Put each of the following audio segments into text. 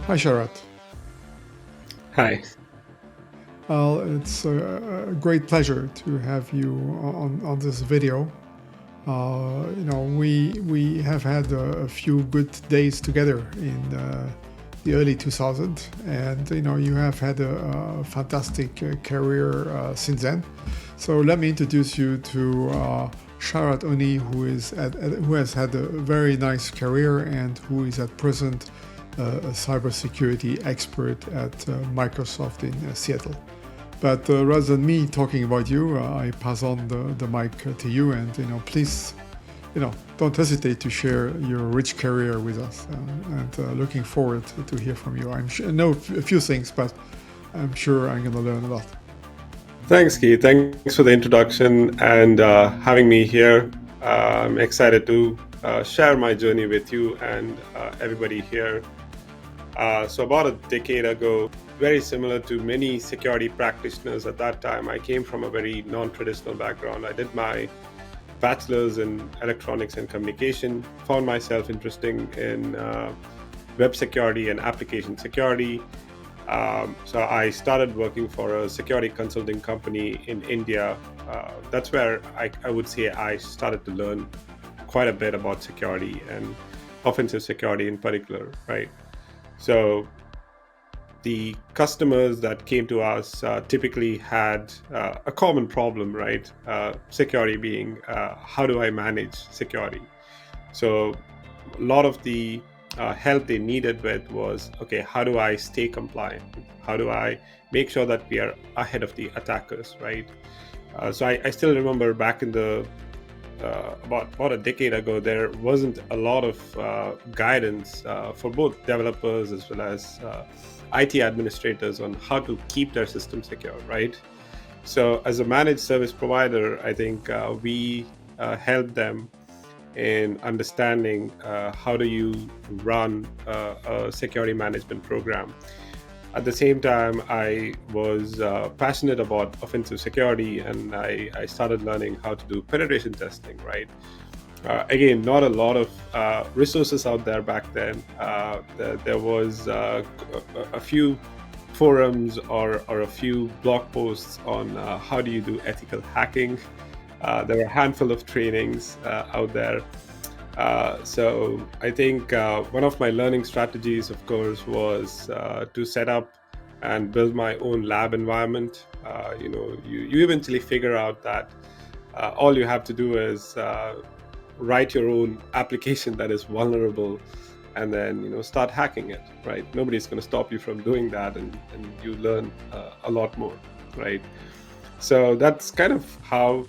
Hi, Sharath. Hi. Well, it's a great pleasure to have you on this video. We have had a few good days together in the early 2000s, and you have had a fantastic career since then. So let me introduce you to Sharath Unni, who has had a very nice career and who is at present a cybersecurity expert at Microsoft in Seattle. But rather than me talking about you, I pass on the mic to you, and please, don't hesitate to share your rich career with us. And looking forward to hear from you. I know a few things, but I'm sure I'm going to learn a lot. Thanks, Keith. Thanks for the introduction and having me here. I'm excited to share my journey with you and everybody here. So, about a decade ago, very similar to many security practitioners at that time, I came from a very non traditional background. I did my bachelor's in electronics and communication, found myself interested in web security and application security. So I started working for a security consulting company in India. That's where I would say I started to learn quite a bit about security and offensive security in particular, right? So the customers that came to us typically had a common problem, right? Security being how do I manage security? So a lot of the help they needed with was, okay, how do I stay compliant? How do I make sure that we are ahead of the attackers, right? So I still remember back in the about a decade ago, there wasn't a lot of guidance for both developers as well as IT administrators on how to keep their system secure, right? So as a managed service provider, I think we help them in understanding how do you run a security management program. At the same time, I was passionate about offensive security, and I started learning how to do penetration testing, right? Again, not a lot of resources out there back then. There was a few forums or a few blog posts on how do you do ethical hacking. There were a handful of trainings out there. So I think one of my learning strategies, of course, was to set up and build my own lab environment. You eventually figure out that all you have to do is write your own application that is vulnerable, and then start hacking it. Right? Nobody's going to stop you from doing that, and you learn a lot more. Right? So that's kind of how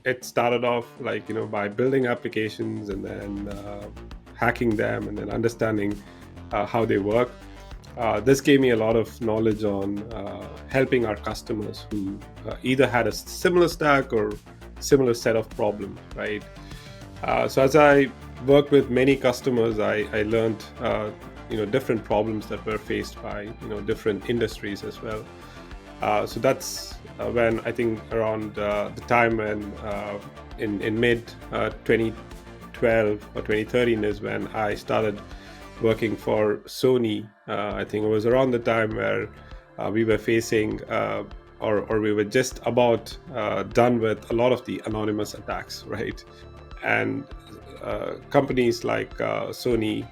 it started off, like by building applications and then hacking them and then understanding how they work. This gave me a lot of knowledge on helping our customers who either had a similar stack or similar set of problems, right? So as I worked with many customers, I learned different problems that were faced by different industries as well. So that's when I think around the time when in mid 2012 or 2013 is when I started working for Sony. I think it was around the time where we were facing or we were just about done with a lot of the anonymous attacks, right? And companies like Sony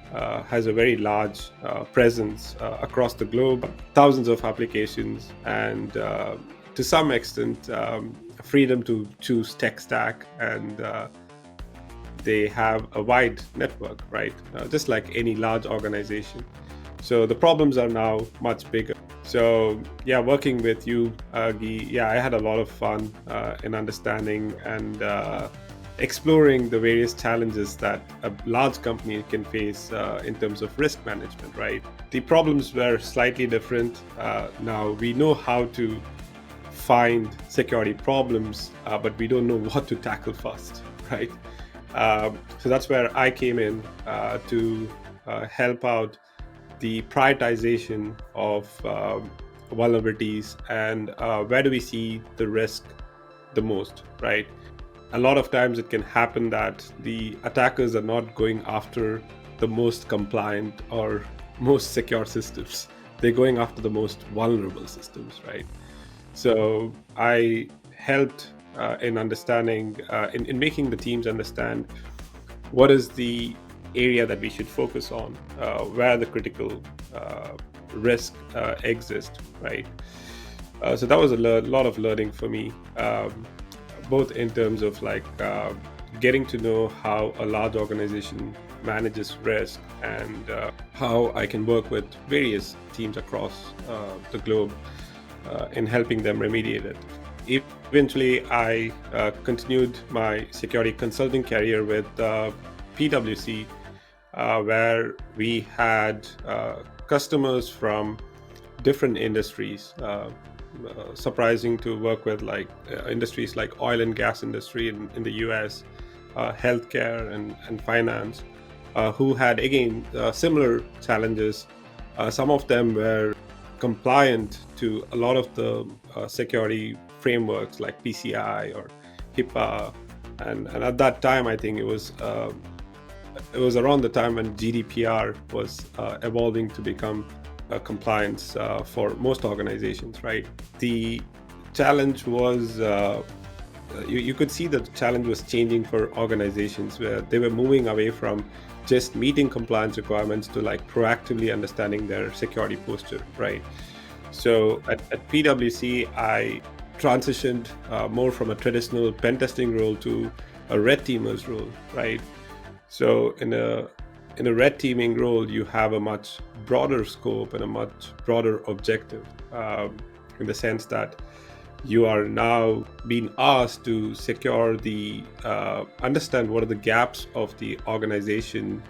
has a very large presence across the globe, thousands of applications, and to some extent, freedom to choose tech stack, and they have a wide network, right? Just like any large organization. So the problems are now much bigger. So yeah, working with you, Guy, yeah, I had a lot of fun in understanding and exploring the various challenges that a large company can face in terms of risk management, right? The problems were slightly different. Now we know how to find security problems, but we don't know what to tackle first, right? So that's where I came in to help out the prioritization of vulnerabilities and where do we see the risk the most, right? A lot of times it can happen that the attackers are not going after the most compliant or most secure systems. They're going after the most vulnerable systems, right? So I helped in understanding, in making the teams understand what is the area that we should focus on, where the critical risk exists, right? So that was a lot of learning for me, both in terms of like getting to know how a large organization manages risk and how I can work with various teams across the globe in helping them remediate it. Eventually, I continued my security consulting career with PwC, where we had customers from different industries. Surprising to work with like industries like oil and gas industry in the US, healthcare and finance, who had again similar challenges. Some of them were compliant to a lot of the security frameworks like PCI or HIPAA, and at that time I think it was around the time when GDPR was evolving to become compliance for most organizations, right? The challenge was, you could see that the challenge was changing for organizations where they were moving away from just meeting compliance requirements to like proactively understanding their security posture, right? So at PwC, I transitioned more from a traditional pen testing role to a red teamers role, right? So in a red teaming role, you have a much broader scope and a much broader objective, in the sense that you are now being asked to secure the, understand what are the gaps of the organization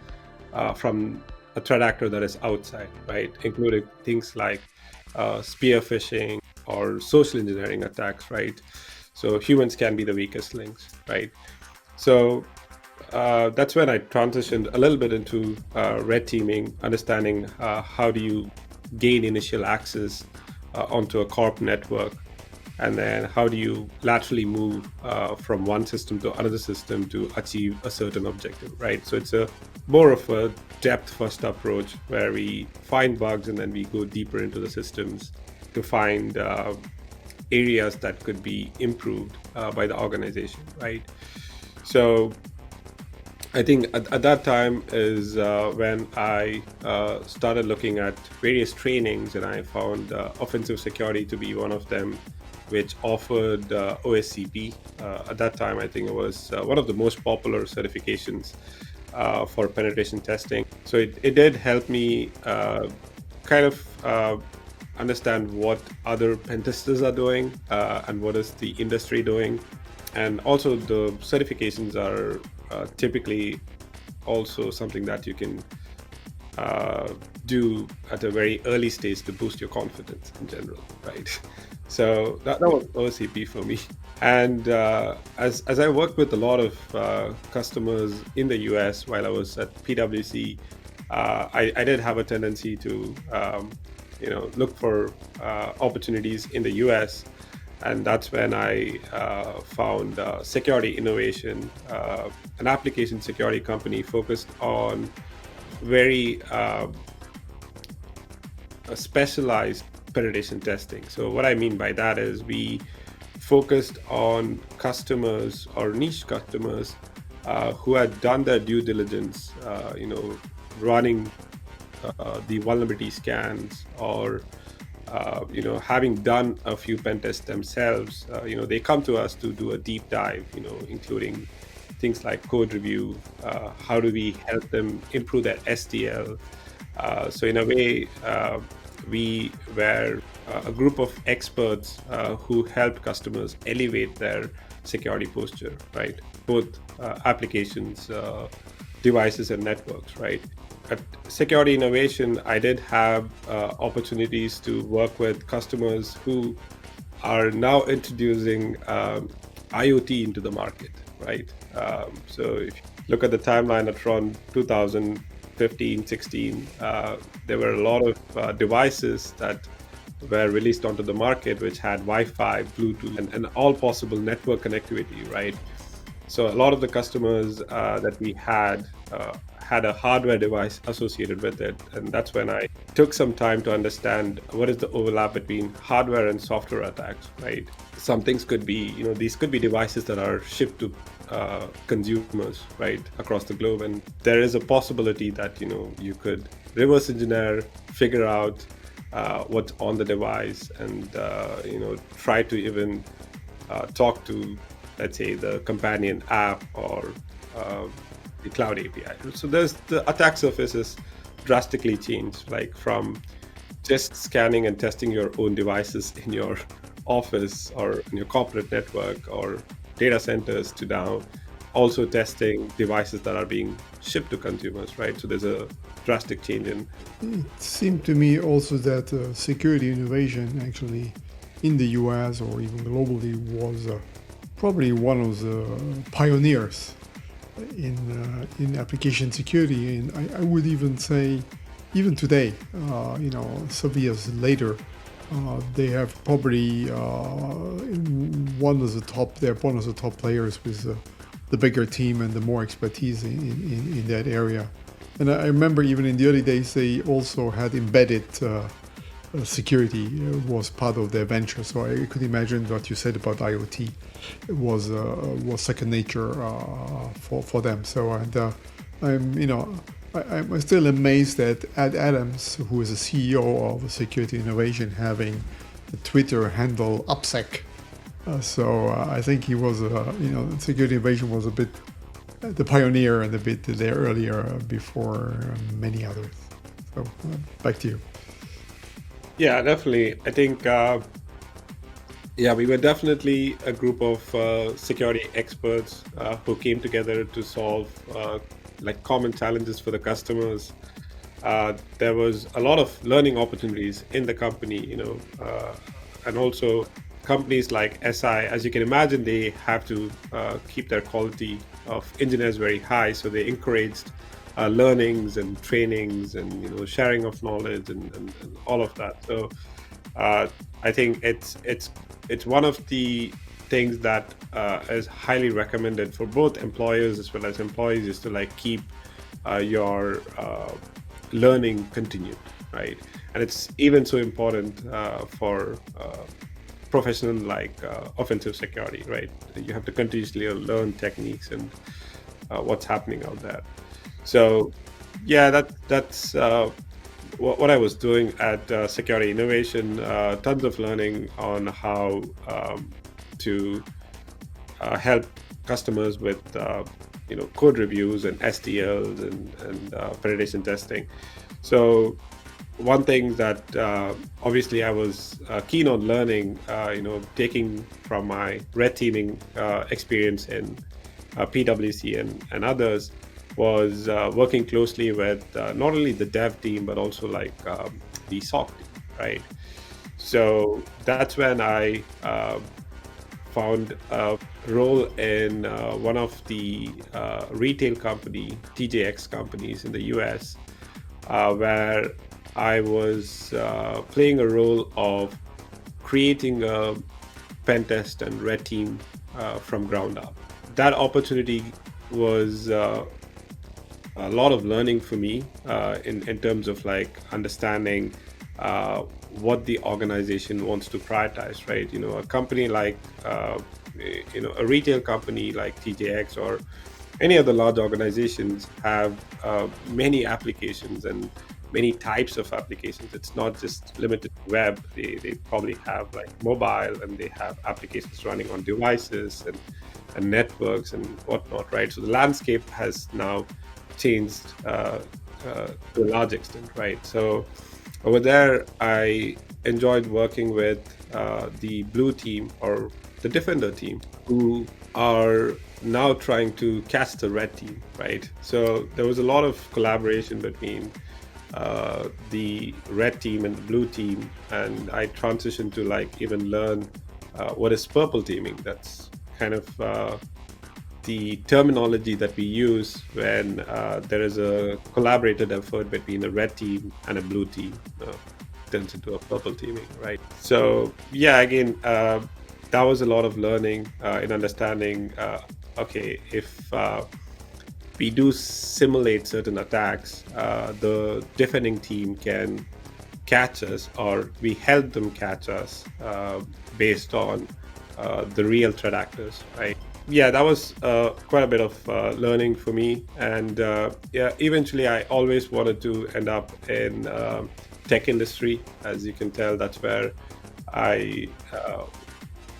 from a threat actor that is outside, right? Including things like spear phishing or social engineering attacks, right? So humans can be the weakest links, right? So that's when I transitioned a little bit into red teaming, understanding how do you gain initial access onto a corp network, and then how do you laterally move from one system to another system to achieve a certain objective, right? So it's a more of a depth-first approach where we find bugs and then we go deeper into the systems to find areas that could be improved by the organization, right? So I think at that time is when I started looking at various trainings, and I found offensive security to be one of them, which offered OSCP. At that time, I think it was one of the most popular certifications for penetration testing. So it did help me kind of understand what other pen testers are doing and what is the industry doing. And also the certifications are typically also something that you can do at a very early stage to boost your confidence in general, right? So that was OCP for me. And as I worked with a lot of customers in the US while I was at PwC, I did have a tendency to look for opportunities in the US. And that's when I found Security Innovation, an application security company focused on very specialized penetration testing. So what I mean by that is we focused on customers or niche customers who had done their due diligence, running the vulnerability scans or having done a few pen tests themselves, they come to us to do a deep dive, including things like code review, how do we help them improve their STL. So in a way, we were a group of experts who help customers elevate their security posture, right? Both applications, devices, and networks, right? At Security Innovation, I did have opportunities to work with customers who are now introducing IoT into the market, right? So if you look at the timeline at around 2015, 16, there were a lot of devices that were released onto the market which had Wi-Fi, Bluetooth, and all possible network connectivity, right? So a lot of the customers that we had had a hardware device associated with it. And that's when I took some time to understand what is the overlap between hardware and software attacks, right? Some things could be, these could be devices that are shipped to consumers, right, across the globe. And there is a possibility that, you could reverse engineer, figure out what's on the device, and, try to even talk to, let's say, the companion app or the cloud API. So the attack surface is drastically changed, like from just scanning and testing your own devices in your office or in your corporate network or data centers to now also testing devices that are being shipped to consumers, right? So there's a drastic change in. It seemed to me also that security innovation actually in the US or even globally was probably one of the pioneers in application security. And I would even say, even today, some years later, they have probably one of the top players with the bigger team and the more expertise in that area. And I remember even in the early days, they also had embedded security was part of their venture. So I could imagine what you said about IoT was second nature for them. So I'm still amazed that Ed Adams, who is the CEO of Security Innovation, having the Twitter handle UpSec. So I think he was, Security Innovation was a bit the pioneer and a bit there earlier before many others. So back to you. Yeah, definitely. I think, we were definitely a group of security experts who came together to solve common challenges for the customers. There was a lot of learning opportunities in the company, and also companies like SI, as you can imagine, they have to keep their quality of engineers very high. So they encouraged learnings and trainings and sharing of knowledge and all of that. So I think it's one of the things that is highly recommended for both employers as well as employees, is to keep your learning continued, right? And it's even so important for professional offensive security, right? You have to continuously learn techniques and what's happening out there. So that's what I was doing at Security Innovation. Tons of learning on how to help customers with code reviews and STLs and penetration testing. So one thing that obviously I was keen on learning, taking from my red teaming experience in PwC and others, was working closely with not only the dev team but also the SOC team, right? So that's when I found a role in one of the retail company, TJX companies in the US, where I was playing a role of creating a pen test and red team from ground up. That opportunity was a lot of learning for me in terms of understanding what the organization wants to prioritize, right? A company a retail company like TJX or any other large organizations have many applications and many types of applications. It's not just limited to web. They probably have mobile, and they have applications running on devices and networks and whatnot, right? So the landscape has now changed to a large extent, right? So over there, I enjoyed working with the blue team or the defender team, who are now trying to catch the red team, right? So there was a lot of collaboration between the red team and the blue team, and I transitioned to even learn what is purple teaming. That's kind of the terminology that we use when there is a collaborated effort between a red team and a blue team, turns into a purple teaming, right? So again, that was a lot of learning in understanding, okay, if we do simulate certain attacks, the defending team can catch us, or we help them catch us based on the real threat actors, right? Yeah, that was quite a bit of learning for me, and yeah, eventually I always wanted to end up in tech industry. As you can tell, that's where I uh,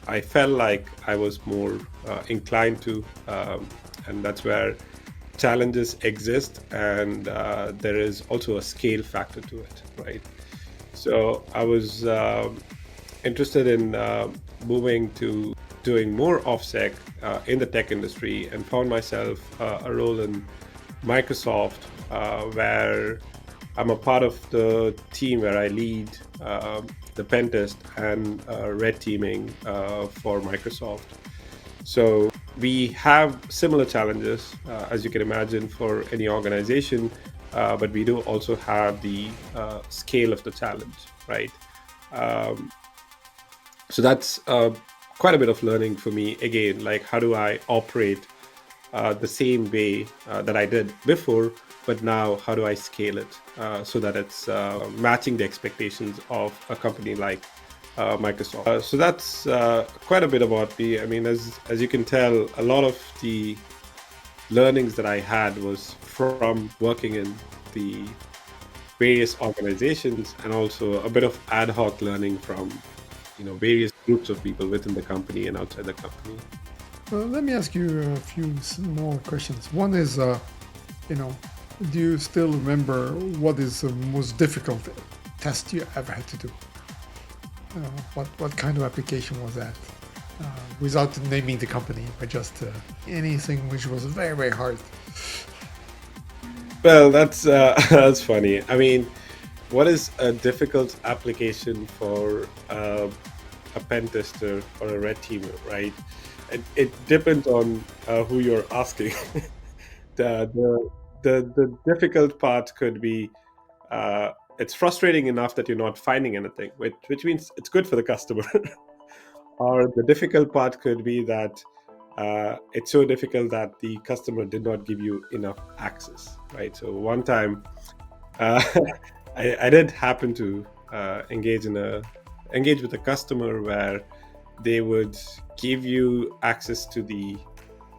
I felt like I was more inclined to, and that's where challenges exist, and there is also a scale factor to it, right? So I was interested in moving to doing more OffSec in the tech industry, and found myself a role in Microsoft, where I'm a part of the team where I lead the pen test and red teaming for Microsoft. So we have similar challenges, as you can imagine, for any organization, but we do also have the scale of the challenge, right? Um, so that's quite a bit of learning for me. Again, like, how do I operate the same way that I did before, but now how do I scale it so that it's matching the expectations of a company like Microsoft? So that's quite a bit about me. I mean, as you can tell, a lot of the learnings that I had was from working in the various organizations, and also a bit of ad hoc learning from various groups of people within the company and outside the company. Let me ask you a few more questions. One is, do you still remember what is the most difficult test you ever had to do? What kind of application was that? Without naming the company, but just anything which was very, very hard. Well, that's that's funny. I mean, what is a difficult application for a pen tester or a red teamer, right? It depends on who you're asking. The difficult part could be it's frustrating enough that you're not finding anything, which means it's good for the customer. Or the difficult part could be that it's so difficult that the customer did not give you enough access, right? So one time, uh, I did happen to engage with a customer where they would give you access to the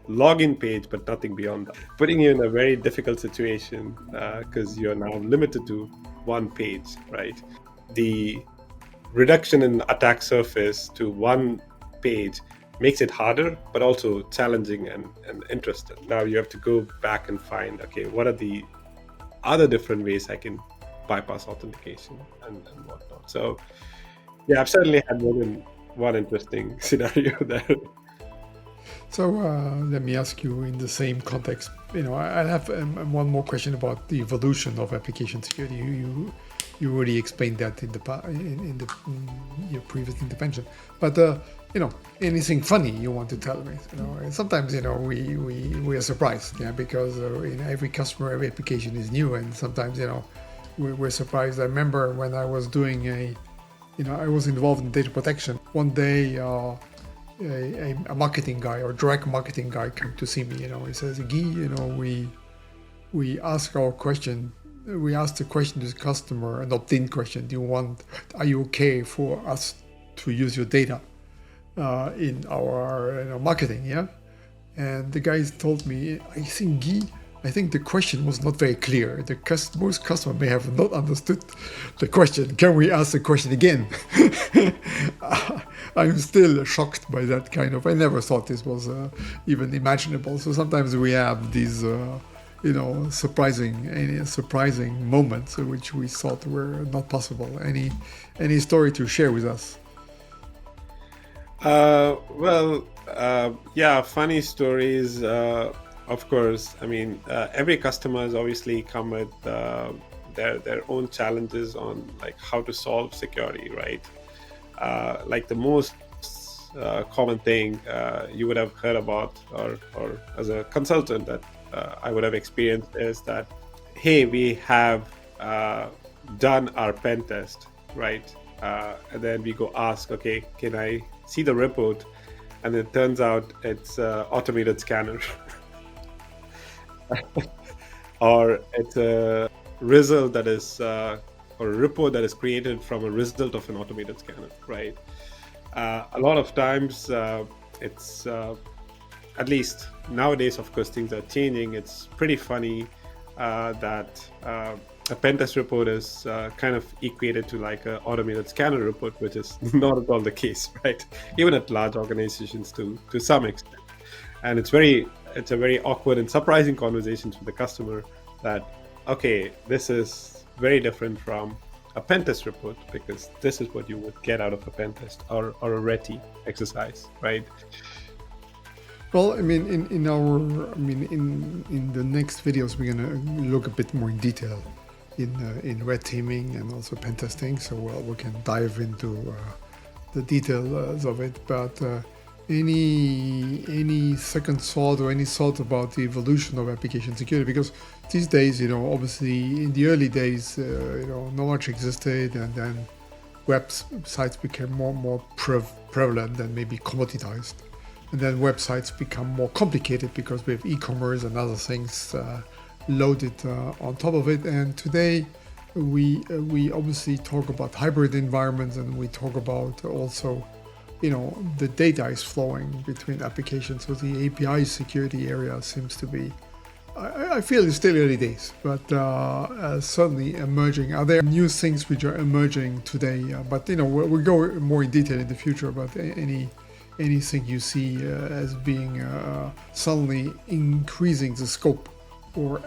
login page, but nothing beyond that, putting you in a very difficult situation because you're now limited to one page, right? The reduction in attack surface to one page makes it harder, but also challenging and interesting. Now you have to go back and find, okay, what are the other different ways I can bypass authentication and whatnot. So yeah, I've certainly had more than one interesting scenario there. So let me ask you in the same context. I have one more question about the evolution of application security. You already explained that in your previous intervention. But anything funny you want to tell me? Sometimes we are surprised, because every customer, every application is new, and sometimes we're surprised. I remember when I was doing I was involved in data protection. One day, a marketing guy or direct marketing guy came to see me. He says, "Guy, we ask our question. We asked the question to the customer, an opt-in question. Are you okay for us to use your data in our marketing?" Yeah. And the guy told me, I think the question was not very clear. Most customers may have not understood the question. Can we ask the question again? I'm still shocked by that kind of. I never thought this was even imaginable. So sometimes we have these, surprising moments which we thought were not possible. Any story to share with us? Yeah, funny stories. Of course, I mean, every customers obviously come with their own challenges on like how to solve security, right? Like the most common thing you would have heard about, or as a consultant that I would have experienced, is that, hey, we have done our pen test, right? And then we go ask, okay, can I see the report? And it turns out it's automated scanner. or it's a result that is or a report that is created from a result of an automated scanner, right? A lot of times it's at least nowadays, of course, things are changing. It's pretty funny that a pen test report is kind of equated to like an automated scanner report, which is not at all the case, right? Even at large organizations to some extent. And it's a very awkward and surprising conversations with the customer that, okay, this is very different from a pen test report because this is what you would get out of a pen test or a RETI exercise, right? Well, I mean, in the next videos, we're gonna look a bit more in detail in red teaming and also pen testing. So we can dive into the details of it. But any second thought or any thought about the evolution of application security? Because these days, obviously in the early days, not much existed, and then websites became more prevalent and maybe commoditized. And then websites become more complicated because we have e-commerce and other things loaded on top of it. And today we obviously talk about hybrid environments, and we talk about also, the data is flowing between applications. So the API security area seems to be, I feel it's still early days, but certainly emerging. Are there new things which are emerging today? But we'll go more in detail in the future about anything you see as being suddenly increasing the scope or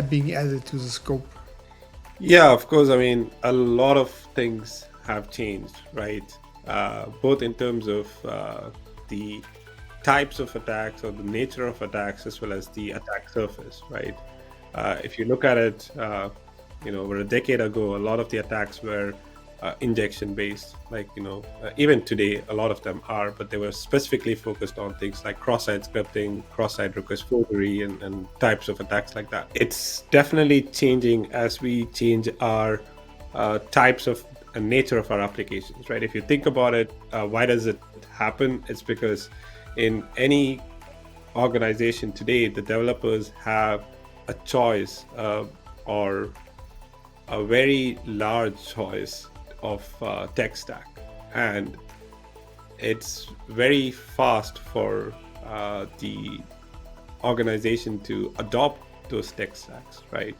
being added to the scope. Yeah, of course. I mean, a lot of things have changed, right? Both in terms of the types of attacks or the nature of attacks, as well as the attack surface, right? If you look at it, over a decade ago, a lot of the attacks were injection based, like even today a lot of them are, but they were specifically focused on things like cross-site scripting, cross-site request forgery, and types of attacks like that. It's definitely changing as we change our types of nature of our applications, right? If you think about it, why does it happen? It's because in any organization today, the developers have a choice or a very large choice of tech stack, and it's very fast for the organization to adopt those tech stacks, right?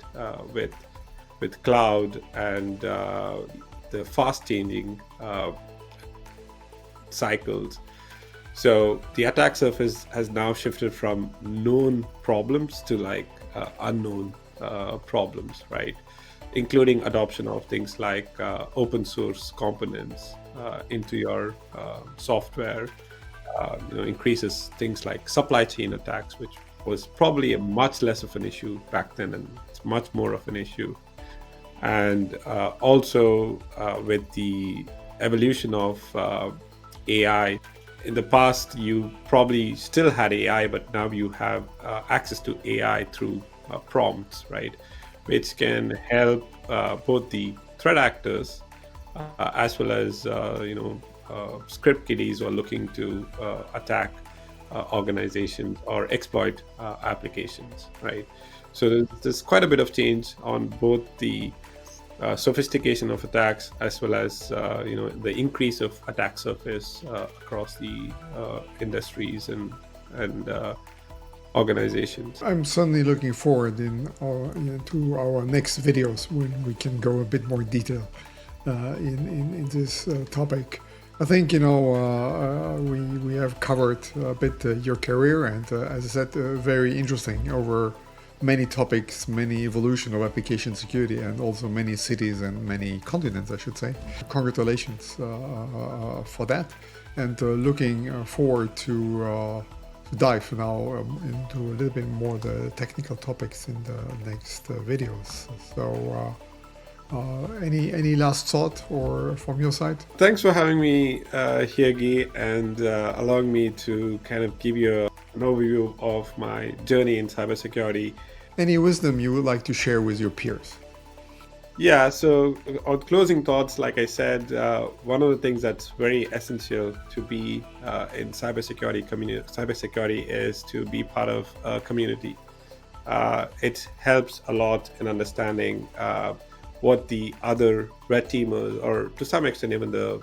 With cloud and the fast changing cycles. So the attack surface has now shifted from known problems to like unknown problems, right? Including adoption of things like open source components into your software, increases things like supply chain attacks, which was probably a much less of an issue back then, and it's much more of an issue. And also with the evolution of AI, in the past you probably still had AI, but now you have access to AI through prompts, right? Which can help both the threat actors as well as script kiddies who are looking to attack organizations or exploit applications, right? So there's quite a bit of change on both the sophistication of attacks as well as the increase of attack surface across the industries and organizations. I'm certainly looking forward to our next videos when we can go a bit more detail in this topic. I think we have covered a bit your career, and as I said, very interesting over many topics, many evolution of application security, and also many cities and many continents, I should say. Congratulations for that, and looking forward to dive now into a little bit more the technical topics in the next videos. So any last thought or from your side? Thanks for having me here, Guy, and allowing me to kind of give you an overview of my journey in cybersecurity. Any wisdom you would like to share with your peers? Yeah, so on closing thoughts, like I said, one of the things that's very essential to be in cybersecurity is to be part of a community. it helps a lot in understanding what the other red teamers, or to some extent even the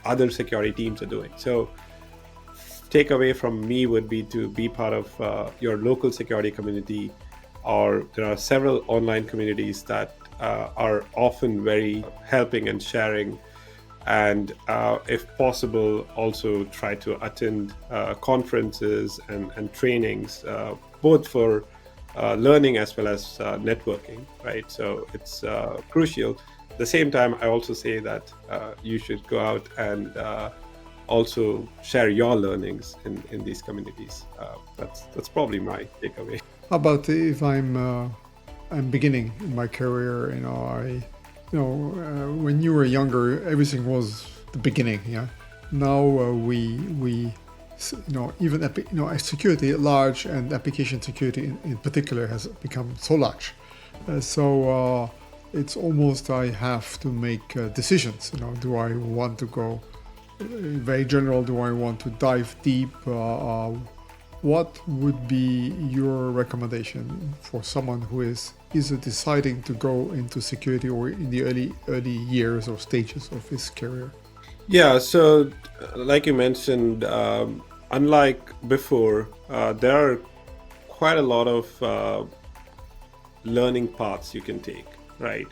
other security teams, are doing. So takeaway from me would be to be part of your local security community, or there are several online communities that are often very helping and sharing. And if possible, also try to attend conferences and trainings, both for learning as well as networking, right? So it's crucial. At the same time, I also say that you should go out and also share your learnings in these communities. That's probably my takeaway. How about if I'm beginning in my career? When you were younger, everything was the beginning. Yeah. Now security at large, and application security in particular, has become so large. So it's almost I have to make decisions. Do I want to go very general? Do I want to dive deep? What would be your recommendation for someone who is either deciding to go into security or in the early years or stages of his career? Yeah, so like you mentioned, unlike before, there are quite a lot of learning paths you can take, right?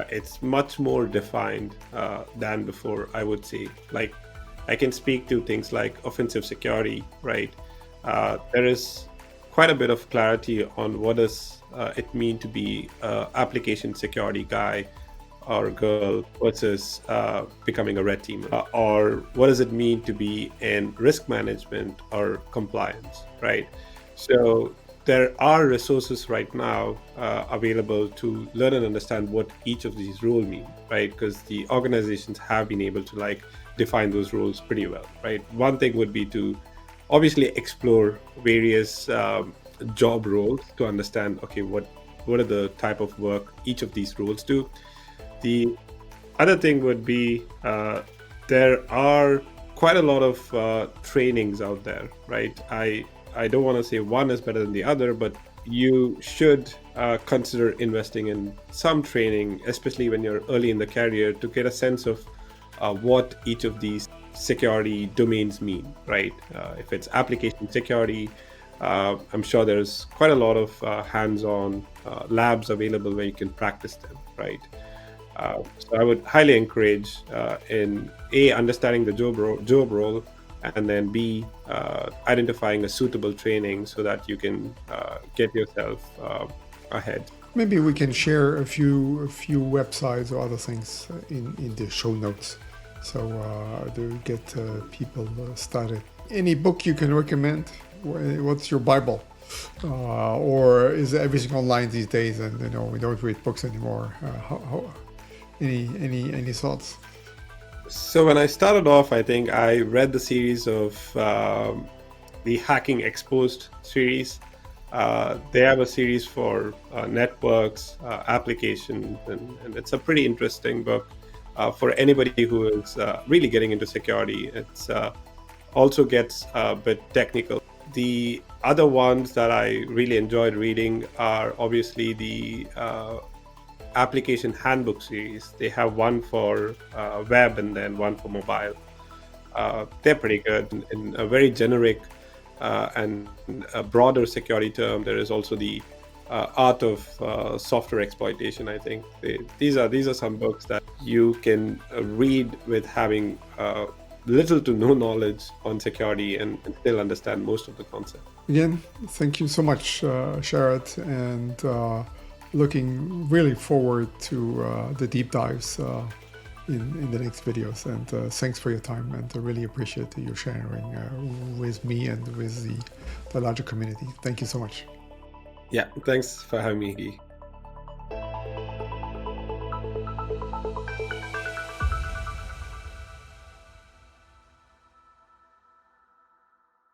It's much more defined than before, I would say. Like, I can speak to things like offensive security, right? There is quite a bit of clarity on what does it mean to be an application security guy or girl versus becoming a red teamer, or what does it mean to be in risk management or compliance, right? So there are resources right now available to learn and understand what each of these roles mean, right? Because the organizations have been able to define those roles pretty well, right? One thing would be to obviously explore various job roles to understand, okay, what are the type of work each of these roles do. The other thing would be there are quite a lot of trainings out there, right? I don't want to say one is better than the other, but you should consider investing in some training, especially when you're early in the career, to get a sense of what each of these security domains mean, right? If it's application security, I'm sure there's quite a lot of hands-on labs available where you can practice them, right? So I would highly encourage in A, understanding the job role, and then B, identifying a suitable training so that you can get yourself ahead. Maybe we can share a few websites or other things in the show notes, so to get people started. Any book you can recommend? What's your Bible? Or is everything online these days, and we don't read books anymore? Any thoughts? So when I started off, I think I read the series of the Hacking Exposed series. They have a series for networks, applications, and it's a pretty interesting book for anybody who is really getting into security. It's also gets a bit technical. The other ones that I really enjoyed reading are obviously the application handbook series. They have one for web and then one for mobile. They're pretty good. In a very generic and a broader security term, there is also the art of software exploitation. I think these are some books that you can read with having little to no knowledge on security and still understand most of the concept. Again, thank you so much, Sharath, and looking really forward to the deep dives in the next videos. And thanks for your time, and I really appreciate your sharing with me and with the larger community. Thank you so much. Yeah, thanks for having me.